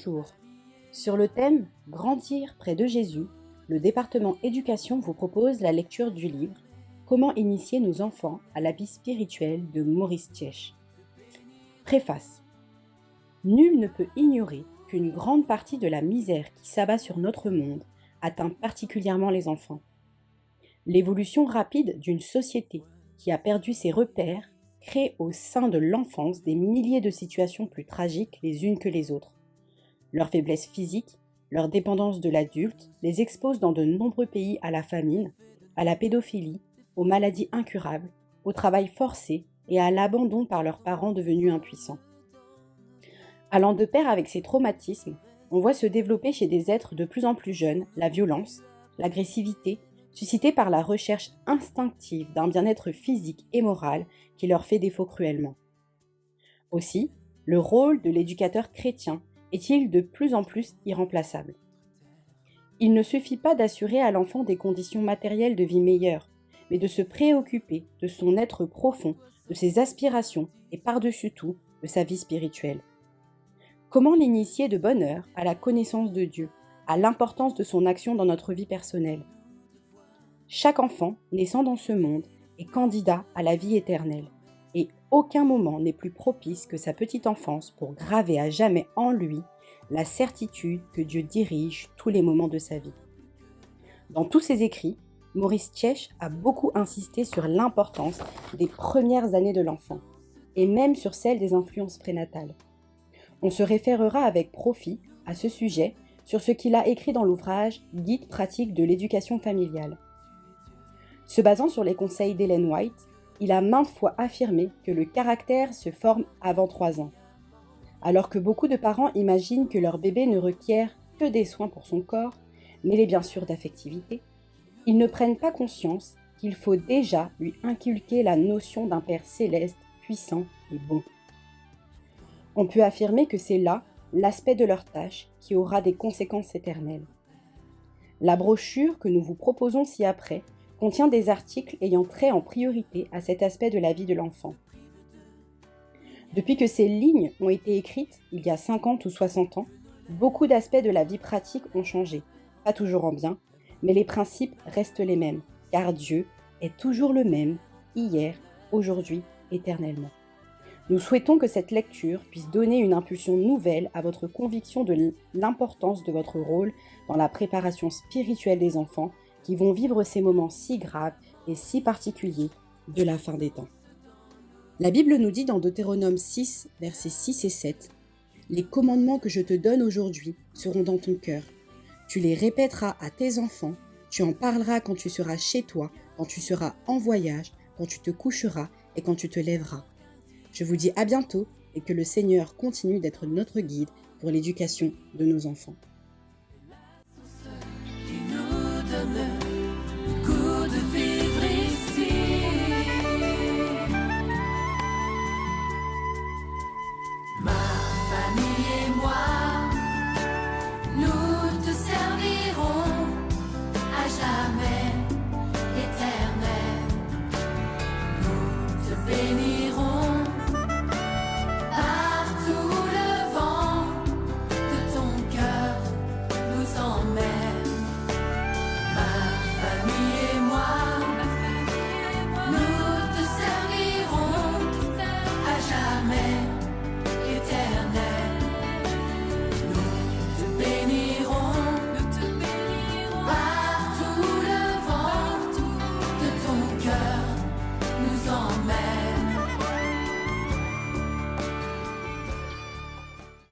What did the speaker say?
Bonjour. Sur le thème « Grandir près de Jésus », le département éducation vous propose la lecture du livre « Comment initier nos enfants à la vie spirituelle » de Maurice Tchech. Préface. Nul ne peut ignorer qu'une grande partie de la misère qui s'abat sur notre monde atteint particulièrement les enfants. L'évolution rapide d'une société qui a perdu ses repères crée au sein de l'enfance des milliers de situations plus tragiques les unes que les autres. Leur faiblesse physique, leur dépendance de l'adulte les expose dans de nombreux pays à la famine, à la pédophilie, aux maladies incurables, au travail forcé et à l'abandon par leurs parents devenus impuissants. Allant de pair avec ces traumatismes, on voit se développer chez des êtres de plus en plus jeunes la violence, l'agressivité, suscitée par la recherche instinctive d'un bien-être physique et moral qui leur fait défaut cruellement. Aussi, le rôle de l'éducateur chrétien est-il de plus en plus irremplaçable. Il ne suffit pas d'assurer à l'enfant des conditions matérielles de vie meilleures, mais de se préoccuper de son être profond, de ses aspirations et par-dessus tout, de sa vie spirituelle. Comment l'initier de bonne heure à la connaissance de Dieu, à l'importance de son action dans notre vie personnelle? Chaque enfant naissant dans ce monde est candidat à la vie éternelle, et aucun moment n'est plus propice que sa petite enfance pour graver à jamais en lui la certitude que Dieu dirige tous les moments de sa vie. Dans tous ses écrits, Maurice Tchech a beaucoup insisté sur l'importance des premières années de l'enfant, et même sur celle des influences prénatales. On se référera avec profit à ce sujet sur ce qu'il a écrit dans l'ouvrage « Guide pratique de l'éducation familiale ». Se basant sur les conseils d'Ellen White, il a maintes fois affirmé que le caractère se forme avant 3 ans. Alors que beaucoup de parents imaginent que leur bébé ne requiert que des soins pour son corps, mêlés bien sûr d'affectivité, ils ne prennent pas conscience qu'il faut déjà lui inculquer la notion d'un Père céleste, puissant et bon. On peut affirmer que c'est là l'aspect de leur tâche qui aura des conséquences éternelles. La brochure que nous vous proposons ci-après contient des articles ayant trait en priorité à cet aspect de la vie de l'enfant. Depuis que ces lignes ont été écrites, il y a 50 ou 60 ans, beaucoup d'aspects de la vie pratique ont changé, pas toujours en bien, mais les principes restent les mêmes, car Dieu est toujours le même, hier, aujourd'hui, éternellement. Nous souhaitons que cette lecture puisse donner une impulsion nouvelle à votre conviction de l'importance de votre rôle dans la préparation spirituelle des enfants qui vont vivre ces moments si graves et si particuliers de la fin des temps. La Bible nous dit dans Deutéronome 6, versets 6 et 7, « Les commandements que je te donne aujourd'hui seront dans ton cœur. Tu les répéteras à tes enfants, tu en parleras quand tu seras chez toi, quand tu seras en voyage, quand tu te coucheras et quand tu te lèveras. Je vous dis à bientôt et que le Seigneur continue d'être notre guide pour l'éducation de nos enfants. »